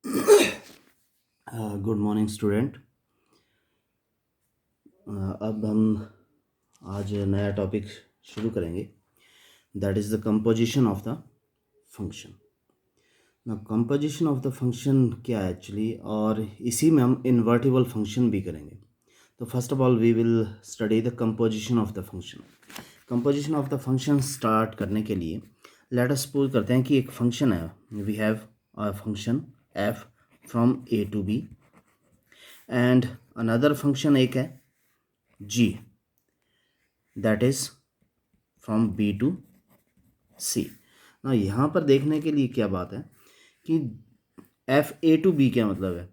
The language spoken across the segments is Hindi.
Good morning student. अब हम आज नया टॉपिक शुरू करेंगे, that is the composition of the function. ना कंपोजिशन ऑफ द फंक्शन क्या है एक्चुअली, और इसी में हम इन्वर्टिबल फंक्शन भी करेंगे। तो first of all we will study the composition of the function. Composition of the function start करने के लिए लेट अस सपोज करते हैं कि एक फंक्शन है, we have a function f from a to b and another function एक है g that is from b to c। ना यहाँ पर देखने के लिए क्या बात है कि f a to b क्या मतलब है।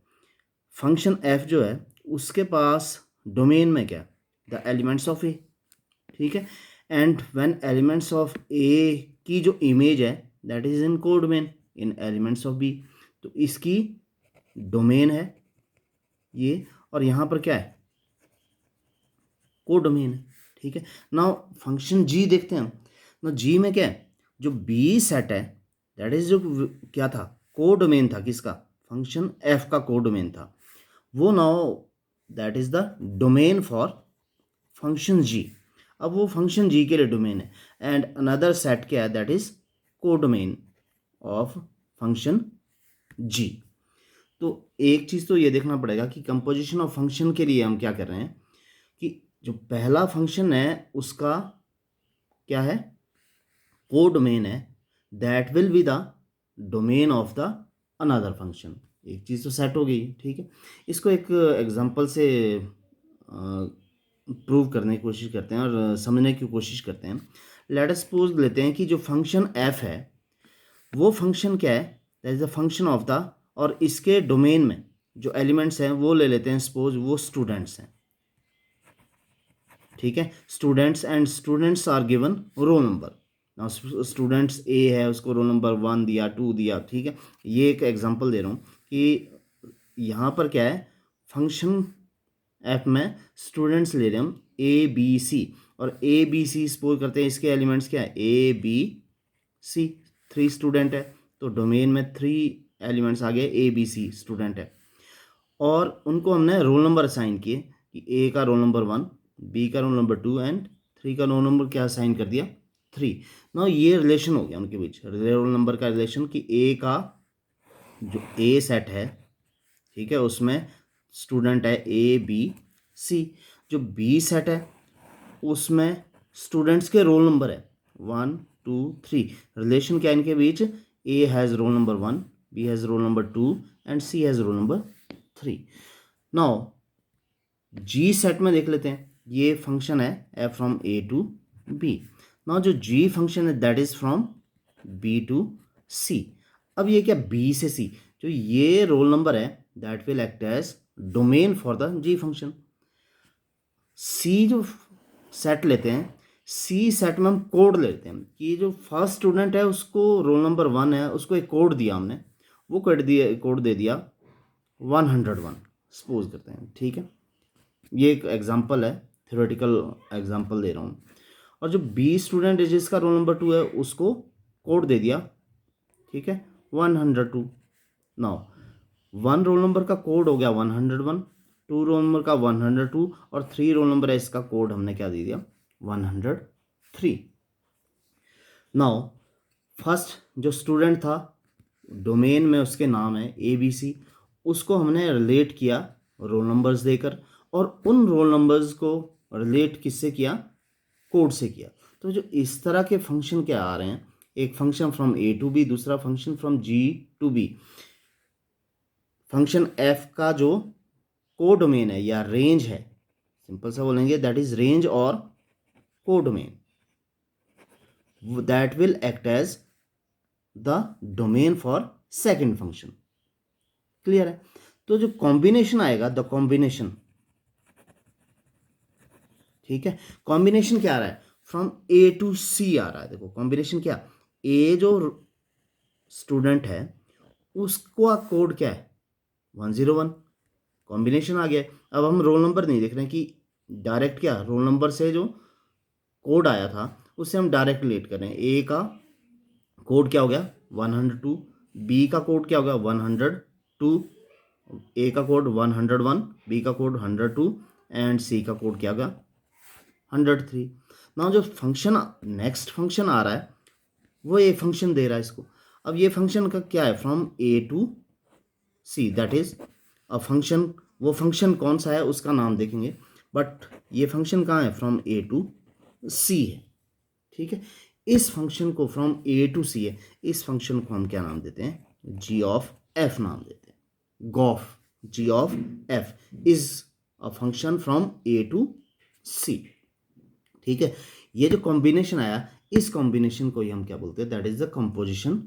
फंक्शन f जो है उसके पास डोमेन में क्या, द एलिमेंट्स ऑफ a, ठीक है। And when elements of a की जो इमेज है that is in codomain in elements of b, तो इसकी डोमेन है ये, और यहाँ पर क्या है, कोडोमेन है, ठीक है। नाउ फंक्शन g देखते हैं हम। ना g में क्या है, जो b सेट है दैट इज जो क्या था, कोडोमेन था किसका, फंक्शन f का कोडोमेन था वो। Now that is the domain for function g। अब वो फंक्शन g के लिए डोमेन है एंड अनदर सेट क्या है, that is codomain of function g। तो एक चीज़ तो ये देखना पड़ेगा कि कंपोजिशन ऑफ फंक्शन के लिए हम क्या कर रहे हैं कि जो पहला फंक्शन है उसका क्या है, कोडोमेन है, that will B the domain of the another function. एक चीज़ तो सेट हो गई, ठीक है। इसको एक एग्जांपल से प्रूव करने की कोशिश करते हैं और समझने की कोशिश करते हैं। लेट अस सपोज लेते हैं कि जो फंक्शन f है वो फंक्शन क्या है, that is the function of the, और इसके डोमेन में जो एलिमेंट्स हैं वो ले लेते हैं, सपोज वो स्टूडेंट्स हैं, ठीक है। Students and students are given roll number. Students A है, उसको रोल नंबर 1 दिया, 2 दिया, ठीक है। ये एक एग्जांपल दे रहा हूँ कि यहाँ पर क्या है, फंक्शन एफ में स्टूडेंट्स ले रहे हैं हम ए बी सी, और ए बी सी सपोज करते हैं इसके एलिमेंट्स क्या है, ए बी सी, 3 स्टूडेंट है, तो डोमेन में 3 एलिमेंट्स आ गए, ए बी सी स्टूडेंट है। और उनको हमने रोल नंबर असाइन किए कि ए का रोल नंबर 1, बी का रोल नंबर 2 एंड 3 का रोल नंबर क्या असाइन कर दिया, 3। ना ये रिलेशन हो गया उनके बीच, रोल नंबर का रिलेशन कि ए का जो ए सेट है, ठीक है, उसमें स्टूडेंट है ए बी सी। जो बी सेट है उसमें स्टूडेंट्स के रोल नंबर है 1 2 3। रिलेशन क्या है इनके बीच, A has roll number 1, B has roll number 2 and C has roll number 3। Now G set में देख लेते हैं, ये फंक्शन है F from A to B. Now जो जी फंक्शन है that is from B to C. अब ये क्या, बी से सी, जो ये रोल नंबर है that will act as domain for the G function. C जो सेट लेते हैं, सी सेट में हम कोड लेते हैं कि जो फर्स्ट स्टूडेंट है उसको रोल नंबर 1 है, उसको एक कोड दिया हमने, वो कोड दे दिया 101 सपोज करते हैं, ठीक है। ये एक एग्जांपल है, थ्योरेटिकल एग्जांपल दे रहा हूँ। और जो बी स्टूडेंट है जिसका रोल नंबर 2 है उसको कोड दे दिया, ठीक है, 102। नाउ 1 रोल नंबर का कोड हो गया 101, 2 रोल नंबर का 102, और 3 रोल नंबर है इसका कोड हमने क्या दे दिया, 103। नाउ फर्स्ट जो स्टूडेंट था डोमेन में उसके नाम है ए बी सी, उसको हमने रिलेट किया रोल नंबर्स देकर, और उन रोल नंबर्स को रिलेट किससे किया, कोड से किया। तो जो इस तरह के फंक्शन क्या आ रहे हैं, एक function from A to B, दूसरा function from G to B. Function F का जो कोडोमेन है या रेंज है, सिंपल सा बोलेंगे दैट इज रेंज और codomain, that will act as the domain for second function. Clear है। तो जो कॉम्बिनेशन आएगा, द कॉम्बिनेशन, ठीक है, कॉम्बिनेशन क्या आ रहा है, फ्रॉम ए टू सी आ रहा है। देखो कॉम्बिनेशन क्या, ए जो स्टूडेंट है उसका कोड क्या है 101, कॉम्बिनेशन आ गया। अब हम रोल नंबर नहीं देख रहे हैं कि डायरेक्ट क्या, रोल नंबर से जो कोड आया था उससे हम डायरेक्ट रिलेट कर रहे हैं। ए का कोड क्या हो गया 102, बी का कोड क्या हो गया 103, टू, ए का कोड 101, बी का कोड 102 एंड सी का कोड क्या होगा 103। ना जो फंक्शन नेक्स्ट फंक्शन आ रहा है वो ए फंक्शन दे रहा है इसको। अब ये फंक्शन का क्या है, from A to C, that is a function. वो फंक्शन कौन सा है उसका नाम देखेंगे, बट ये फंक्शन कहाँ है, फ्रॉम ए टू सी है, ठीक है। इस फंक्शन को फ्रॉम ए टू सी है, इस फंक्शन को हम क्या नाम देते हैं, जी ऑफ एफ नाम देते हैं। G of, G of F is a function from A to C, ठीक है। ये जो कॉम्बिनेशन आया, इस कॉम्बिनेशन को ही हम क्या बोलते हैं, that is the composition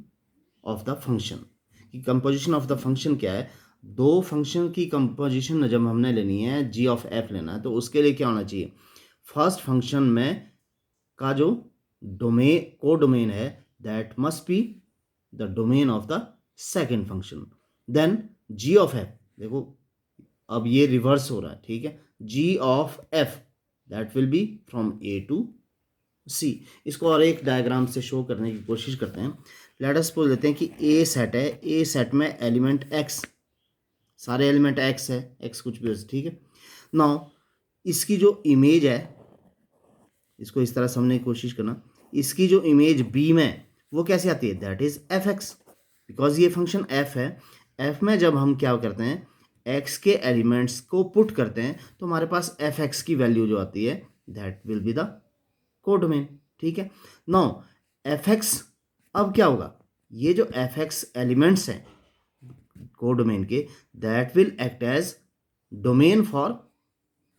of the function. कि कंपोजिशन ऑफ द फंक्शन क्या है, दो फंक्शन की कंपोजिशन जब हमने लेनी है, जी ऑफ एफ लेना है, तो उसके लिए क्या होना चाहिए, फर्स्ट फंक्शन में का जो डोमेन को डोमेन है that must be the domain of the second function. Then ji of F, देखो अब ये रिवर्स हो रहा है, ठीक है। जी of F that will be from A to C. इसको और एक डायग्राम से शो करने की कोशिश करते हैं। लेट अस सपोज लेते हैं कि ए सेट है, ए सेट में एलिमेंट एक्स, सारे एलिमेंट एक्स है, एक्स कुछ भी हो, ठीक है। नाउ इसकी जो इमेज है, इसको इस तरह समझने की कोशिश करना, इसकी जो इमेज बी में वो कैसे आती है, that is f x, because ये फंक्शन एफ है। एफ में जब हम क्या करते हैं, एक्स के एलिमेंट्स को पुट करते हैं, तो हमारे पास एफ एक्स की वैल्यू जो आती है that will be the codomain, ठीक है। नाउ एफ एक्स, अब क्या होगा, ये जो एफ एक्स एलिमेंट्स हैं कोडोमेन के, that will act as domain for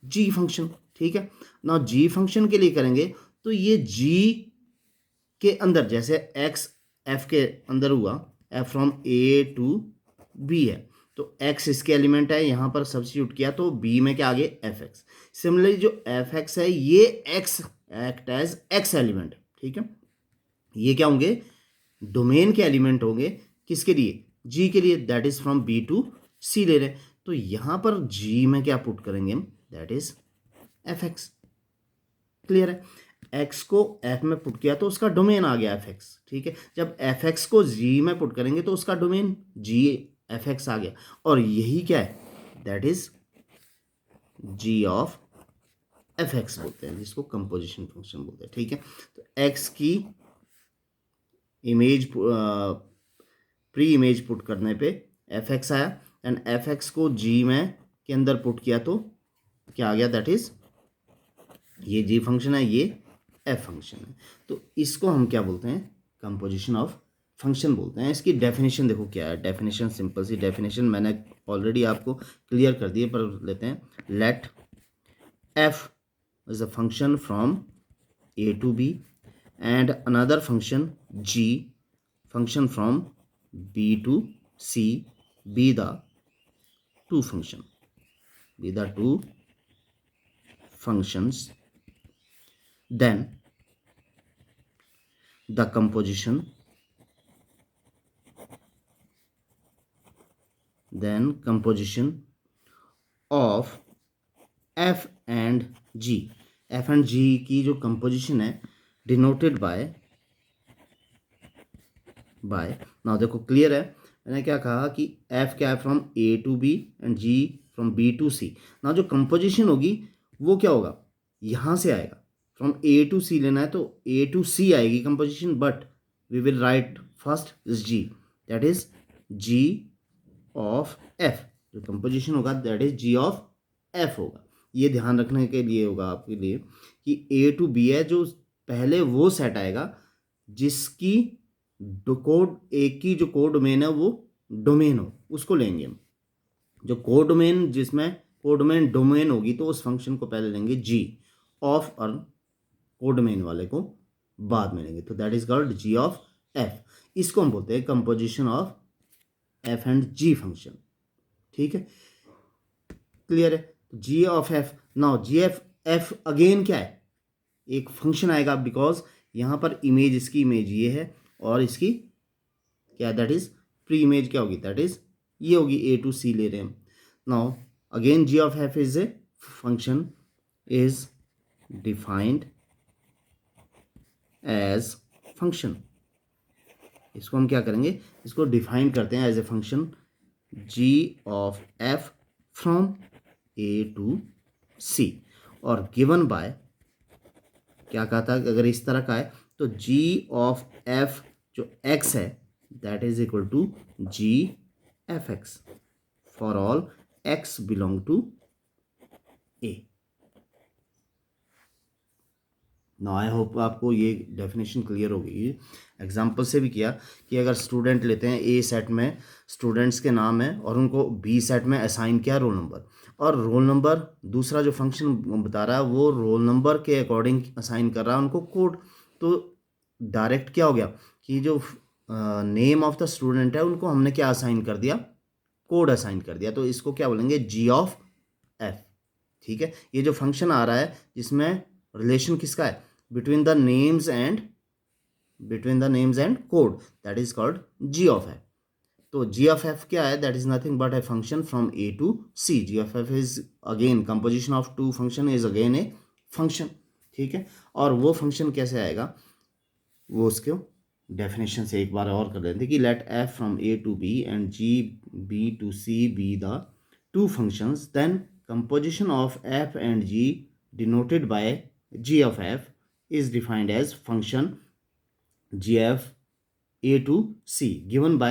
G function, ठीक है। ना जी फंक्शन के लिए करेंगे तो ये जी के अंदर, जैसे एक्स एफ के अंदर हुआ, F from A to B है, तो एक्स इसके एलिमेंट है, यहाँ पर सब्स्टिट्यूट किया तो बी में क्या आ गया, एफ एक्स। सिमिलरली जो एफ एक्स है, ये X act as X element, ठीक है। ये क्या होंगे, डोमेन के एलिमेंट होंगे, किसके लिए, जी के लिए, that is from B to C ले रहे हैं। तो यहाँ पर जी में क्या पुट करेंगे हम, that is f X, clear है। एक्स को एफ में पुट किया तो उसका डोमेन आ गया एफ एक्स, ठीक है। जब एफ एक्स को जी में पुट करेंगे तो उसका डोमेन जी एफ एक्स आ गया, और यही क्या है, that is G of F X बोलते हैं, जिसको कंपोजिशन फंक्शन बोलते हैं, ठीक है। तो एक्स की इमेज प्री इमेज पुट करने पे एफ एक्स आया, एंड एफ एक्स को जी में के अंदर पुट किया तो क्या आ गया, दैट इज ये जी फंक्शन है, ये एफ फंक्शन है। तो इसको हम क्या बोलते हैं, कंपोजिशन ऑफ फंक्शन बोलते हैं। इसकी डेफिनेशन देखो क्या है, डेफिनेशन सिंपल सी डेफिनेशन मैंने ऑलरेडी आपको क्लियर कर दी है, पर लेते हैं। Let F is a function from A to B and another function G function from B to C be the two function, be the two functions, then the composition of f and g, f and g की जो कंपोजिशन है डिनोटेड बाय नाउ देखो क्लियर है, मैंने क्या कहा कि f क्या है, from a to b and g from b to c। Now जो कंपोजिशन होगी वो क्या होगा, यहाँ से आएगा, फ्रॉम a टू c लेना है तो a टू c आएगी composition, but we will write first is g, that is g of f। जो कंपोजिशन होगा that is g of f होगा। ये ध्यान रखने के लिए होगा आपके लिए कि a टू b है, जो पहले वो सेट आएगा जिसकी कोड, एक की जो कोड डोमेन है वो डोमेन हो, उसको लेंगे हम। जो कोड डोमेन, जिसमें कोड डोमेन डोमेन होगी तो उस फंक्शन को पहले लेंगे जी ऑफ, और कोड डोमेन वाले को बाद में लेंगे, तो that is called G of F. इसको हम बोलते हैं composition of F and G function, ठीक है, क्लियर है। जी of F, now G F F again क्या है, एक फंक्शन आएगा, बिकॉज यहाँ पर इमेज, इसकी इमेज ये है और इसकी क्या, दैट इज प्री इमेज क्या होगी, दैट इज ये होगी, ए टू सी ले रहे हैं हम। Now again G of F is a function is defined as function. इसको हम क्या करेंगे, इसको डिफाइन करते हैं as a function G of F from A to C, और गिवन बाय, क्या कहा था, अगर इस तरह का है तो जी ऑफ एफ जो एक्स है that is equal to G F X for all X belong to A. No I hope आपको ये डेफिनेशन क्लियर हो गई। एग्जाम्पल से भी किया कि अगर स्टूडेंट लेते हैं, ए सेट में स्टूडेंट्स के नाम है और उनको बी सेट में असाइन किया रोल नंबर, और रोल नंबर दूसरा जो फंक्शन बता रहा है वो रोल नंबर के अकॉर्डिंग असाइन कर रहा है उनको कोड, तो डायरेक्ट क्या हो गया कि जो नेम ऑफ द स्टूडेंट है उनको हमने क्या असाइन कर दिया, कोड असाइन कर दिया, तो इसको क्या बोलेंगे, जी ऑफ एफ। ठीक है, ये जो फंक्शन आ रहा है जिसमें रिलेशन किसका है, between the names and code, that is called G of F. तो जी ऑफ एफ क्या है, that is nothing but a function from A to C. G of F is again composition of two function is again a function. ठीक है, और वो फंक्शन कैसे आएगा वो उसको डेफिनेशन से एक बार और कर देते हैं कि let F from A to B and G B to C be the two functions, then composition of f and g denoted by g of f is defined as function gf a to c given by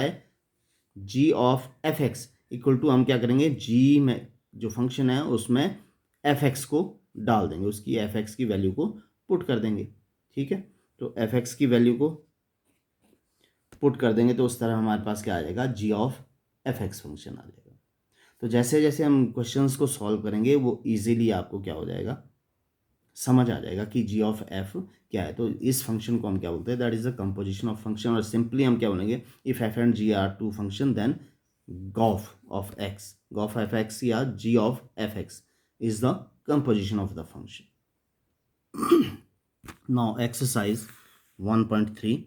g of fx equal to, हम क्या करेंगे, g में जो फंक्शन है उसमें fx को डाल देंगे, उसकी fx की वैल्यू को पुट कर देंगे। ठीक है, तो fx की वैल्यू को पुट कर देंगे तो उस तरह हमारे पास क्या आ जाएगा, g ऑफ fx फंक्शन आ जाएगा। तो जैसे जैसे हम क्वेश्चंस को सॉल्व करेंगे वो इजीली आपको क्या हो जाएगा, समझ आ जाएगा कि जी ऑफ एफ क्या है। तो इस फंक्शन को हम क्या बोलते हैं, that is the composition of function, और सिंपली हम क्या बोलेंगे, if F and G are two function then G of of X, G of F X या G of F x is the composition of the function. Now exercise 1.3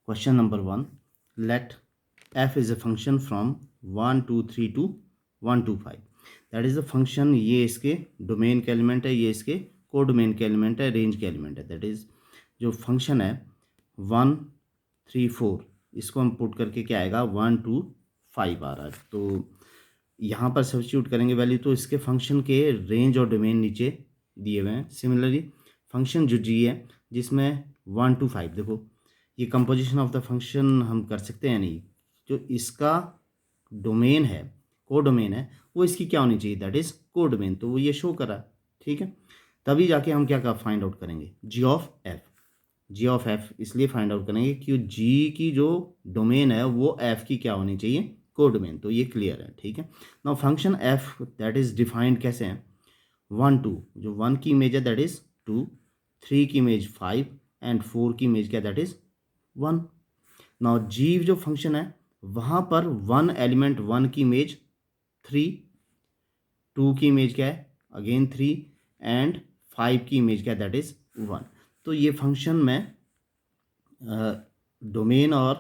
question number 1, let f is a function from 1 2 3 to 1 2 5, that is the function, ये इसके डोमेन के एलिमेंट है, ये इसके को डोमेन के एलिमेंट है, रेंज के एलिमेंट है, दैट इज जो फंक्शन है 1 3 4, इसको हम पुट करके क्या आएगा 1 2 5 आ रहा है। तो यहाँ पर सब्स्टिट्यूट करेंगे वैल्यू, तो इसके फंक्शन के रेंज और डोमेन नीचे दिए हुए हैं। सिमिलरली फंक्शन जो जी है जिसमें 1 2 5, देखो ये कंपोजिशन ऑफ द फंक्शन हम कर सकते हैं नहीं, जो इसका डोमेन है, को डोमेन है, वो इसकी क्या होनी चाहिए, दैट इज को डोमेन, तो वो ये शो करा। ठीक है, तभी जाके हम क्या फाइंड आउट करेंगे, G of F. G of F इसलिए फाइंड आउट करेंगे कि जी की जो डोमेन है वो एफ की क्या होनी चाहिए, को डोमेन, तो ये क्लियर है। ठीक है, now function F that is defined कैसे है, 1 2, जो 1 की इमेज है दैट इज 2, 3 की इमेज 5 एंड 4 की इमेज क्या दैट इज 1। नाउ जी जो फंक्शन है वहाँ पर 1 एलिमेंट 1 की इमेज 3, 2 की इमेज क्या है अगेन 3 एंड 5 की इमेज क्या दैट इज 1। तो ये फंक्शन में डोमेन और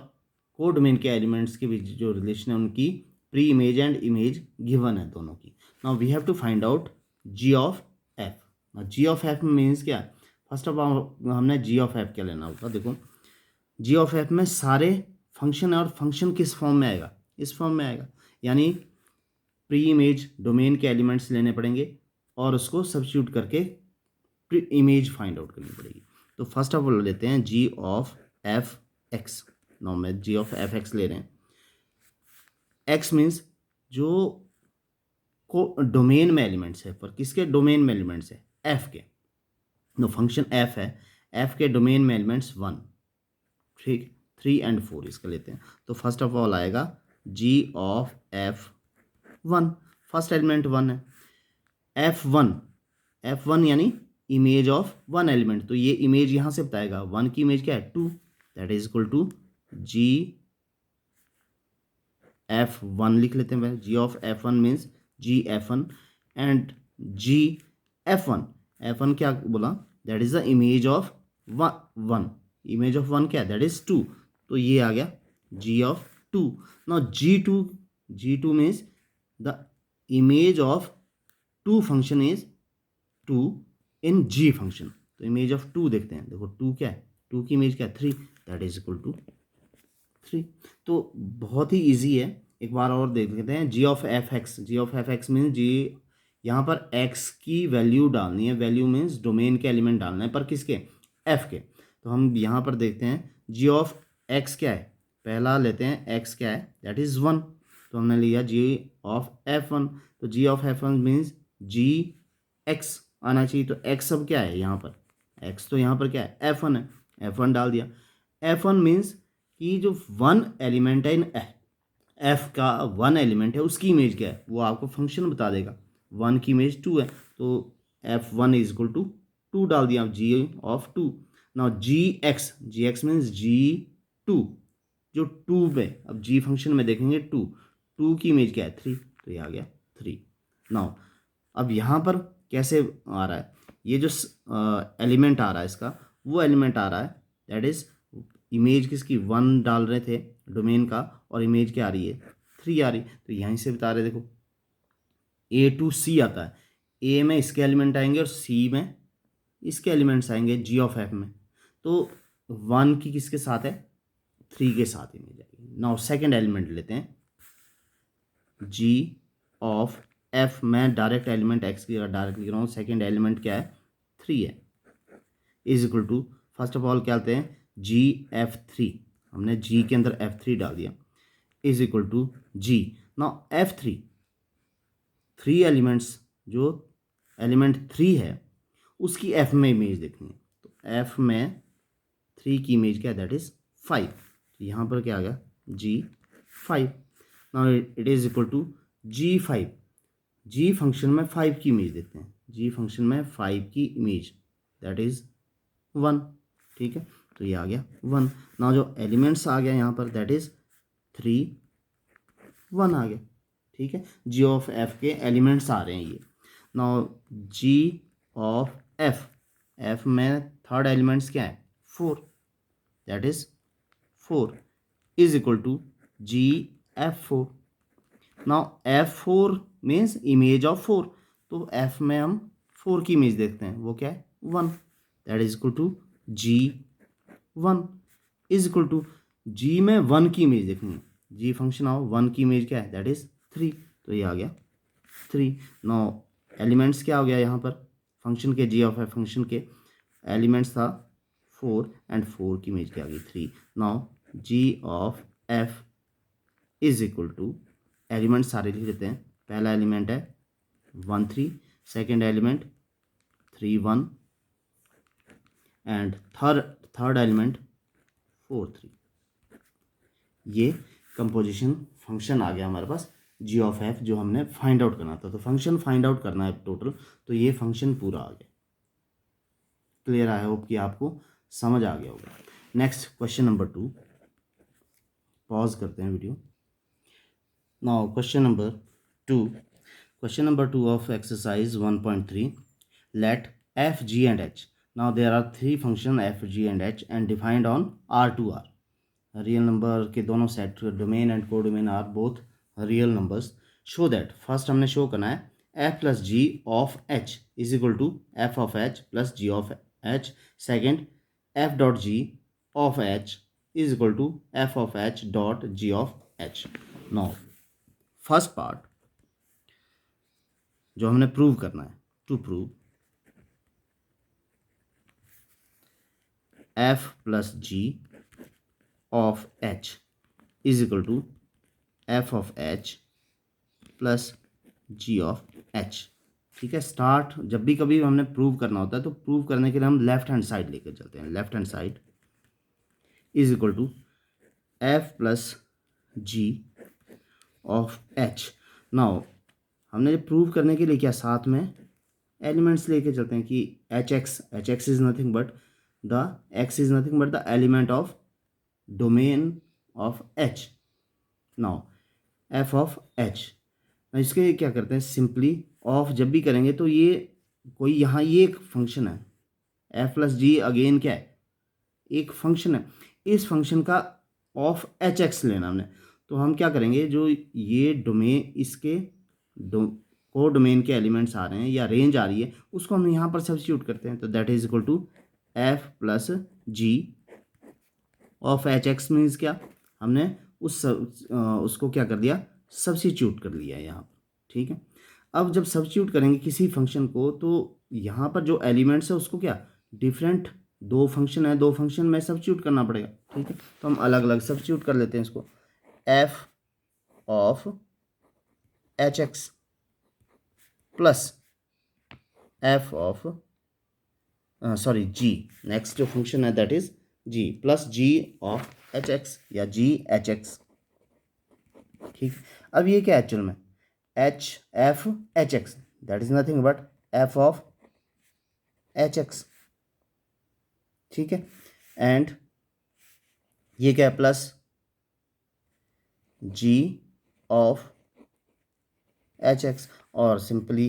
को डोमेन के एलिमेंट्स के बीच जो रिलेशन है उनकी preimage and image given है दोनों की। Now we have to find out G of F. G of F means क्या, फर्स्ट ऑफ ऑल हमने जी ऑफ एफ क्या लेना होगा, देखो जी ऑफ एफ में सारे फंक्शन है और फंक्शन किस फॉर्म में आएगा, इस फॉर्म में आएगा, यानी प्री इमेज डोमेन के एलिमेंट्स लेने पड़ेंगे और उसको सब्स्टिट्यूट करके प्री इमेज फाइंड आउट करनी पड़ेगी। तो फर्स्ट ऑफ ऑल लेते हैं G of F x. Now में जी ऑफ एफ एक्स ले रहे हैं, एक्स मीन्स जो को डोमेन में एलिमेंट्स है, पर किसके डोमेन में एलिमेंट्स है, एफ के। नो फंक्शन एफ है, एफ के डोमेन में एलिमेंट्स 1 ठीक 3 एंड 4 इसका लेते हैं। तो फर्स्ट ऑफ ऑल आएगा जी ऑफ एफ 1, फर्स्ट एलिमेंट 1 है, एफ वन यानी इमेज ऑफ 1 एलिमेंट, तो ये इमेज यहाँ से बताएगा 1 की इमेज क्या है 2, that is equal to G F1 लिख लेते हैं भाई। G of F1 means G F1 and G F1 क्या बोला, that is the image of 1, image of 1 क्या है दैट इज 2, तो ये आ गया G of 2। Now G two means the image of 2 function is 2 in G function, तो इमेज ऑफ 2 देखते हैं, देखो 2 क्या है, 2 की इमेज क्या है 3, दैट इज इक्वल टू 3। तो बहुत ही इजी है, एक बार और देख लेते हैं। G of F X, G of F X means G, यहाँ पर एक्स की वैल्यू डालनी है, वैल्यू मीन्स डोमेन के एलिमेंट डालना है, पर किसके, एफ के। तो हम यहाँ पर देखते हैं जी ऑफ एक्स क्या है, पहला लेते हैं एक्स क्या है, दैट इज़ 1। तो हमने लिया जी ऑफ एफ वन। तो G of F one means G X आना चाहिए। तो एक्स अब क्या है यहाँ पर, एक्स तो यहाँ पर क्या है, एफ वन है, एफ वन डाल दिया। एफ वन मीन्स कि जो वन एलिमेंट है इन एफ का, वन एलिमेंट है उसकी इमेज क्या है, वो आपको फंक्शन बता देगा। वन की इमेज 2 है, तो F one is equal to 2 डाल दिया, G of 2। Now G x means G 2, जो 2 में, अब जी फंक्शन में देखेंगे 2 की इमेज क्या है, 3, तो ये आ गया 3। नाउ अब यहाँ पर कैसे आ रहा है, ये जो एलिमेंट आ रहा है इसका, वो एलिमेंट आ रहा है दैट इज इमेज किसकी, 1 डाल रहे थे डोमेन का, और इमेज क्या आ रही है, 3 आ रही। तो यहीं से बता रहे, देखो ए टू सी आता है, ए में इसके एलिमेंट आएंगे और सी में इसके एलिमेंट्स आएंगे जी ऑफ एफ में। तो 1 की किसके साथ है, 3 के साथ इमेज आएगी। नाउ सेकेंड एलिमेंट लेते हैं, जी ऑफ एफ, मैं डायरेक्ट एलिमेंट एक्स की डायरेक्ट लिख रहा हूँ, सेकेंड एलिमेंट क्या है, 3 है, is equal to, first of all क्या लेते हैं, जी एफ 3, हमने जी के अंदर एफ 3 डाल दिया, is equal to G. Now F 3 elements, जो एलिमेंट 3 है उसकी एफ में इमेज देखनी है। तो एफ में 3 की इमेज क्या है, दैट इज 5। तो यहाँ पर क्या आ गया, G 5। Now it is equal to G 5, G function में 5 की इमेज देखते हैं, जी फंक्शन में 5 की इमेज दैट इज 1, ठीक है। तो ये आ गया 1। नाउ जो एलिमेंट्स आ गया यहाँ पर दैट इज 3 1 आ गया, ठीक है। जी ऑफ एफ के एलिमेंट्स आ रहे हैं ये। Now ji of F, F में थर्ड एलिमेंट्स क्या है, 4, that is 4 is equal to G F 4। Now F 4 means image of 4, तो एफ में हम 4 की इमेज देखते हैं, वो क्या है, 1, that is equal to G 1 is equal to, G में 1 की इमेज देखनी है, जी फंक्शन आओ 1 की इमेज क्या है, दैट इज 3। तो ये आ गया 3। नाउ एलिमेंट्स क्या हो गया यहाँ पर, फंक्शन के, जी ऑफ एफ फंक्शन के एलिमेंट्स था 4 एंड 4 की इमेज क्या आ गई, 3। Now ji of F is equal to, element सारे लिख देते हैं, पहला एलिमेंट है 1 3, second element 3 1 and third element 4 3। ये कंपोजिशन फंक्शन आ गया हमारे पास, जी ऑफ एफ, जो हमने फाइंड आउट करना था। तो फंक्शन फाइंड आउट करना है टोटल, तो ये फंक्शन पूरा आ गया। क्लियर, आई होप कि आपको समझ आ गया होगा। नेक्स्ट क्वेश्चन नंबर 2, पॉज करते हैं video. Now question number 2, question number 2 of exercise 1.3, let f, g and h. Now there are three functions f, g and h and defined on R2R. Real number के दोनों set, domain and codomain are both real numbers. Show that, first हमने show करना है f plus g of h is equal to f of h plus g of h. Second, f dot g of h is equal to f of h dot g of h. Now first part जो हमने प्रूव करना है, to prove f plus ji of h is equal to f of H plus ji of h, ठीक है। स्टार्ट, जब भी कभी हमने प्रूव करना होता है तो प्रूव करने के लिए हम लेफ्ट हैंड साइड लेकर चलते हैं, left hand side is equal to f plus ji of h. Now हमने प्रूव करने के लिए क्या, साथ में एलिमेंट्स लेके चलते हैं कि H x is nothing but the x is nothing but the element of domain of h. Now F of H, इसके क्या करते हैं, सिंपली ऑफ जब भी करेंगे तो ये कोई, यहाँ ये एक फंक्शन है, एफ प्लस जी अगेन क्या है, एक फंक्शन है, इस फंक्शन का ऑफ एच एक्स लेना हमने। तो हम क्या करेंगे, जो ये डोमेन, इसके को डोमेन के एलिमेंट्स आ रहे हैं या रेंज आ रही है, उसको हम यहाँ पर सब्स्टिट्यूट करते हैं। तो that is equal to f plus ji of H x means क्या, हमने उसको क्या कर दिया, सब्स्टिट्यूट कर लिया यहाँ पर, ठीक है। अब जब सब्स्टिट्यूट करेंगे किसी फंक्शन को, तो यहाँ पर जो एलिमेंट्स है उसको क्या, डिफरेंट दो फंक्शन है, दो फंक्शन में सब्स्टिट्यूट करना पड़ेगा, ठीक है। तो हम अलग अलग सब्स्टिट्यूट कर लेते हैं इसको। F of H x plus f of sorry g, next जो फंक्शन है that is g, plus ji of H x या जी एच एक्स, ठीक। अब ये क्या है एक्चुअल में, H F H X, that is nothing but F of H x, ठीक है। एंड ये क्या है, plus ji of H X, और simply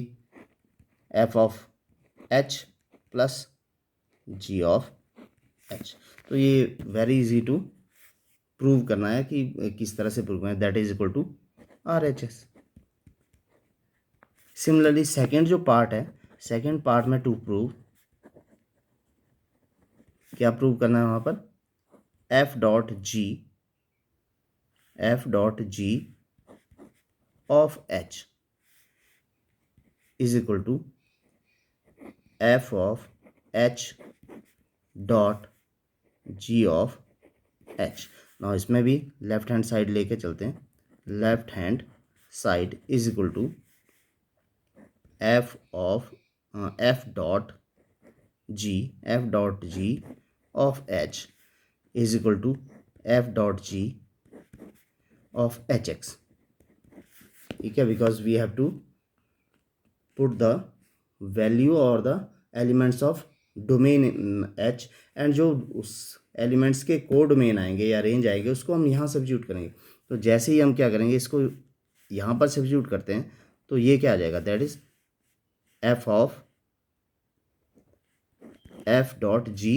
F of H plus ji of H. तो ये वेरी इजी टू प्रूव करना है कि किस तरह से प्रूव करना है, that is equal to R H S. Similarly second जो पार्ट है, सेकेंड पार्ट में टू प्रूव, क्या प्रूव करना है वहाँ पर, f dot g of h is equal to f of h dot g of h. Now इसमें भी लेफ्ट हैंड साइड लेके चलते हैं, left hand side is equal to f of f dot g of h is equal to f dot g of H x, ठीक है। Because we have to put the value और the elements of domain h, and जो उस एलिमेंट्स के को डोमेन आएंगे या रेंज आएंगे उसको हम यहाँ सब्स्टिट्यूट करेंगे। तो जैसे ही हम क्या करेंगे, इसको यहाँ पर सब्स्टिट्यूट करते हैं, तो ये क्या आ जाएगा, that is f of f dot g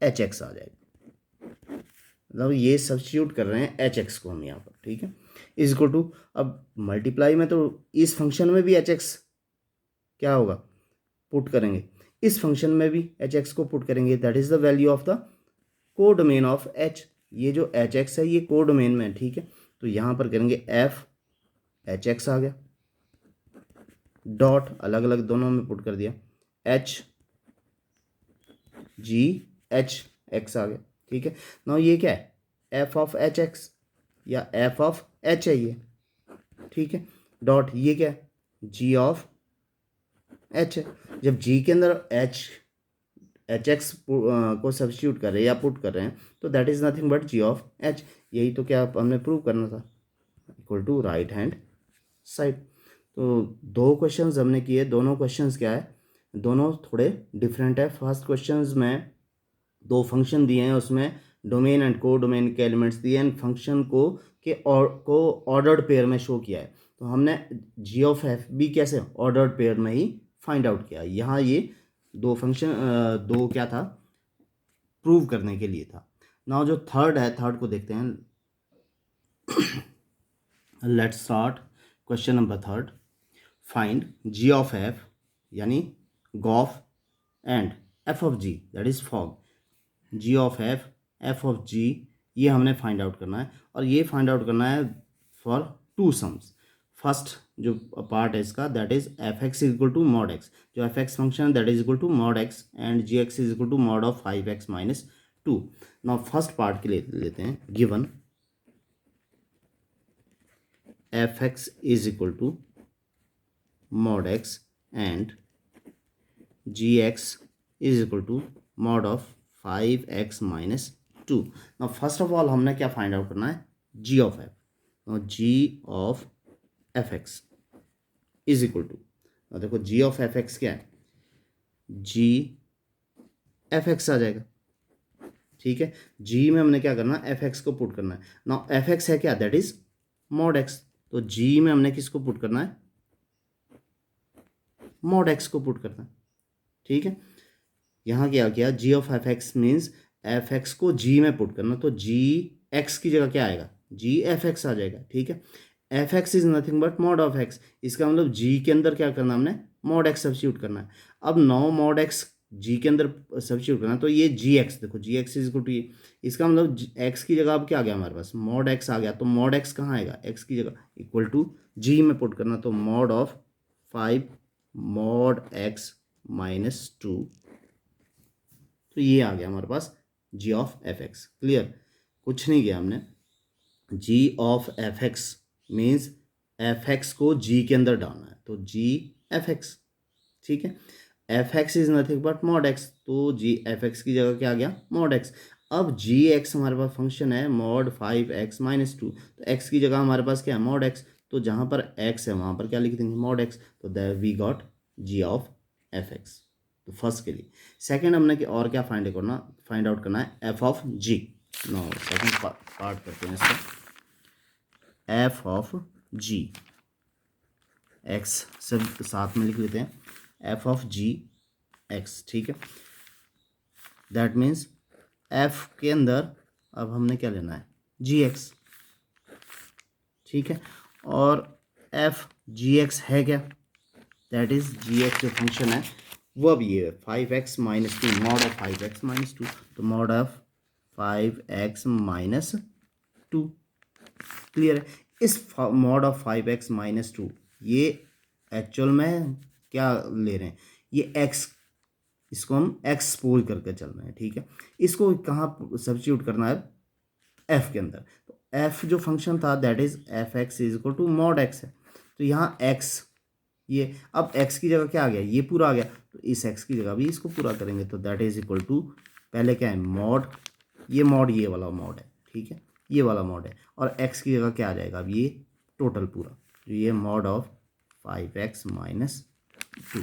h x आ जाएगा। मतलब ये सब्स्टिट्यूट कर रहे हैं एच एक्स को हम यहाँ पर, ठीक है। इज इक्वल टू, अब मल्टीप्लाई में तो इस फंक्शन में भी एच एक्स क्या होगा, पुट करेंगे, इस फंक्शन में भी एच एक्स को पुट करेंगे, that is the value of the को डोमेन ऑफ एच। ये जो एच एक्स है ये को डोमेन में है, ठीक है। तो यहाँ पर करेंगे एफ एच एक्स आ गया, डॉट अलग अलग दोनों में पुट कर दिया, एच जी एच एक्स आ गया, ठीक है। नाउ ये क्या है, एफ ऑफ एच एक्स या एफ ऑफ एच है ये, ठीक है। डॉट ये क्या है, जी ऑफ एच है। जब जी के अंदर एच एक्स को सब्स्टिट्यूट कर रहे हैं या पुट कर रहे हैं, तो that is nothing but g of h. यही तो क्या हमने प्रूव करना था, equal to right hand side. तो दो क्वेश्चंस हमने किए, दोनों क्वेश्चंस क्या है, दोनों थोड़े डिफरेंट है। फर्स्ट क्वेश्चंस में दो फंक्शन दिए हैं, उसमें डोमेन एंड को डोमेन के एलिमेंट्स दिए हैं, फंक्शन को ऑर्डर्ड पेयर में शो किया है। तो हमने जी ऑफ एफ भी कैसे ऑर्डर्ड पेयर में ही फाइंड आउट किया। यहाँ ये दो फंक्शन दो क्या था, प्रूव करने के लिए था। नाउ जो थर्ड है, थर्ड को देखते हैं। Let's start question number third. Find g of f यानी gof and f of g that is fog. G of f of g, ये हमने फाइंड आउट करना है, और ये फाइंड आउट करना है फॉर टू सम्स। फर्स्ट जो पार्ट है इसका, that is f x is equal to mod x, जो एफ एक्स फंक्शन है that is equal to mod x, and g x is equal to mod of 5x minus 2। Now first part के लिए लेते हैं, given f x is equal to mod x and g x is equal to mod of 5x minus 2। Now first of all हमने क्या फाइंड आउट करना है, जी of F. Now ji of F x is equal to, देखो जी ऑफ एफ एक्स क्या है, जी एफ एक्स आ जाएगा, ठीक है। जी में हमने क्या करना है, एफ एक्स को पुट करना है। नाउ एफ एक्स है क्या, दैट इज मॉड एक्स, तो जी में हमने किसको पुट करना है, मॉड एक्स को पुट करना है, ठीक है। यहाँ क्या किया, G of F X means F X को जी में पुट करना, तो जी एक्स की जगह क्या आएगा, जी एफ एक्स आ जाएगा, ठीक है। F x is nothing but mod of x, इसका मतलब जी के अंदर क्या करना हमने, मॉड एक्स सब्स्टिट्यूट करना है। अब नो मॉड एक्स जी के अंदर सब्स्टिट्यूट करना, तो ये जी एक्स, देखो जी एक्स इज इक्वल टू ये, इसका मतलब एक्स की जगह अब क्या आ गया हमारे पास, मॉड एक्स आ गया। तो मॉड एक्स कहाँ आएगा, एक्स की जगह, इक्वल टू जी में पुट करना, तो mod of 5 mod X minus 2, तो ये आ गया हमारे पास G of F X. Clear, कुछ नहीं किया हमने, G of F X means F X को जी के अंदर डालना है, तो जी एफ एक्स, ठीक है। F x is nothing but mod x, तो जी एफ एक्स की जगह क्या आ गया, मॉड एक्स। अब जी एक्स हमारे पास फंक्शन है मॉड 5x-2, तो एक्स की जगह हमारे पास क्या है, मॉड एक्स, तो जहाँ पर एक्स है वहाँ पर क्या लिख देंगे, मॉड एक्स, तो that we got g of F x. तो फर्स्ट के लिए। सेकेंड हमने और क्या फाइंड आउट करना है, f of g. No second part करते हैं इसका, एफ ऑफ जी, एक्स सब साथ में लिख लेते हैं, एफ ऑफ जी एक्स, ठीक है। दैट मीन्स एफ के अंदर अब हमने क्या लेना है, जी एक्स, ठीक है। और एफ जी एक्स है क्या, दैट इज जी एक्स जो फंक्शन है वो अब ये है 5x-2, मॉड ऑफ 5x-2, तो मॉड ऑफ 5x-2, क्लियर है। इस मॉड ऑफ 5x-2 ये एक्चुअल में क्या ले रहे हैं, ये x, इसको हम x पोल करके चल रहे हैं, ठीक है। इसको कहाँ सब्स्टिट्यूट करना है, f के अंदर, तो f जो फंक्शन था that is f x is equal to mod x है, तो यहाँ x, ये अब x की जगह क्या आ गया, ये पूरा आ गया, तो इस x की जगह भी इसको पूरा करेंगे, तो दैट इज इक्वल टू, पहले क्या है मॉड, ये मॉड ये वाला मॉड है, ठीक है, ये वाला मॉड है, और x की जगह क्या आ जाएगा, अब ये टोटल पूरा, तो ये मॉड ऑफ 5x-2।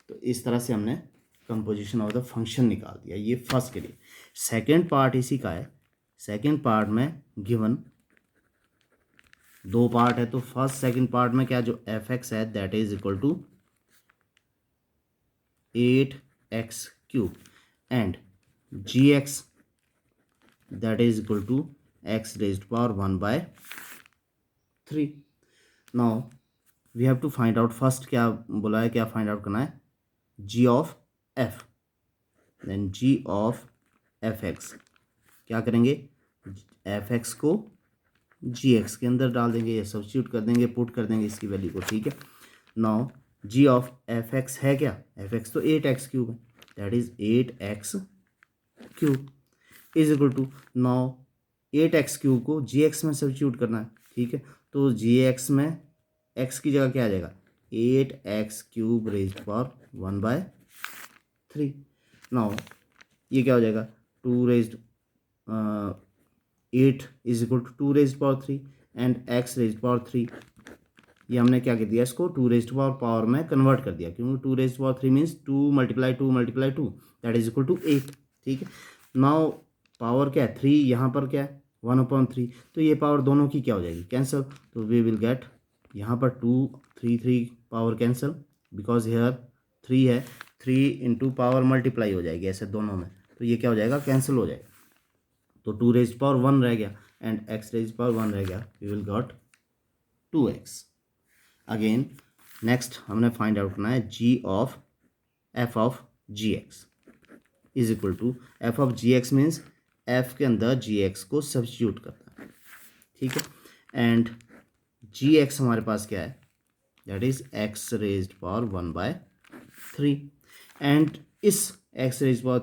तो इस तरह से हमने कंपोजिशन ऑफ द फंक्शन निकाल दिया, ये फर्स्ट के लिए। सेकेंड पार्ट इसी का है, सेकेंड पार्ट में गिवन दो पार्ट है, तो फर्स्ट सेकंड पार्ट में क्या, जो एफ एक्स है that is equal to 8x³ and g x that is equal to x raised power 1/3। Now we have to find out, first क्या बोला है, क्या फाइंड आउट करना है, जी of f, then ji of F x, क्या करेंगे, एफ एक्स को जी एक्स के अंदर डाल देंगे या सब्स्टिट्यूट कर देंगे, पुट कर देंगे इसकी वैल्यू को, ठीक है। Now ji of F x है क्या, एफ एक्स तो 8x³ है, that is 8x³ is equal to, now 8x³ को जी एक्स में सब्स्टिट्यूट करना है, ठीक है। तो जी एक्स में एक्स की जगह क्या आ जाएगा, 8x³ रेज्ड पावर 1/3। नाउ ये क्या हो जाएगा, 2 raised 8 is equal to 2 raised power 3 and x raised power 3, ये हमने क्या कर दिया, इसको 2 रेज्ड पावर में कन्वर्ट कर दिया, क्योंकि 2 raised power 3 means 2 × 2 × 2 that is equal to 8, ठीक है। नाउ पावर क्या है 3, यहाँ पर क्या है 1/3, तो ये पावर दोनों की क्या हो जाएगी, कैंसिल, तो वी विल गेट यहाँ पर 2 3 पावर कैंसिल, बिकॉज हेयर 3 है, 3 इंटू पावर मल्टीप्लाई हो जाएगी ऐसे दोनों में, तो ये क्या हो जाएगा, कैंसिल हो जाएगा, तो 2 रेज्ड पावर 1 रह गया एंड x रेज्ड पावर 1 रह गया, we will got 2x। Again next हमने फाइंड आउट करना है जी of f of g x is equal to, f of g x means f के अंदर जी एक्स को सब्स्टिट्यूट करना है, ठीक है। एंड जी एक्स हमारे पास क्या है, that is x raised power 1/3 and इस x रेज्ड पावर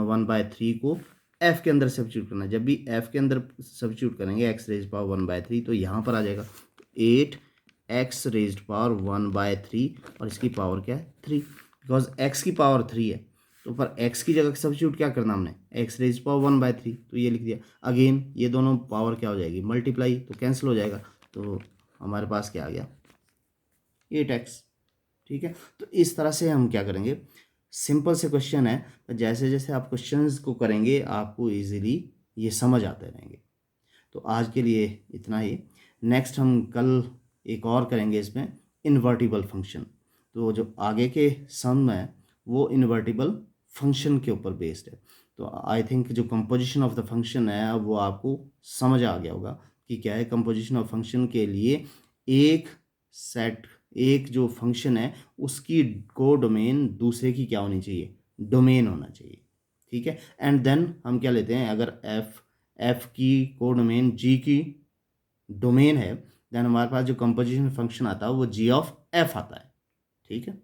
1/3 को f के अंदर सब्स्टिट्यूट करना है, जब भी f के अंदर सब्स्टिट्यूट करेंगे x रेज्ड पावर 1/3, तो यहाँ पर आ जाएगा 8x रेज्ड पावर 1/3 और इसकी पावर क्या है 3, बिकॉज x की पावर 3 है, तो पर x की जगह सब्स्टिट्यूट क्या करना हमने, x रेज्ड पावर 1/3, तो ये लिख दिया। अगेन ये दोनों पावर क्या हो जाएगी, मल्टीप्लाई, तो कैंसिल हो जाएगा, तो हमारे पास क्या आ गया 8x, ठीक है। तो इस तरह से हम क्या करेंगे, सिंपल से क्वेश्चन है, तो जैसे जैसे आप क्वेश्चंस को करेंगे आपको इजीली ये समझ आते रहेंगे। तो आज के लिए इतना ही, नेक्स्ट हम कल एक और करेंगे इसमें इन्वर्टिबल फंक्शन, तो जो आगे के सम है वो इन्वर्टिबल फंक्शन के ऊपर बेस्ड है। तो आई थिंक जो कंपोजिशन ऑफ द फंक्शन है वो आपको समझ आ गया होगा कि क्या है। कंपोजिशन ऑफ फंक्शन के लिए एक सेट, एक जो फंक्शन है उसकी कोडोमेन दूसरे की क्या होनी चाहिए, डोमेन होना चाहिए, ठीक है। एंड देन हम क्या लेते हैं, अगर एफ की कोडोमेन जी की डोमेन है, देन हमारे पास जो कंपोजिशन फंक्शन आता है वो जी ऑफ एफ आता है, ठीक है।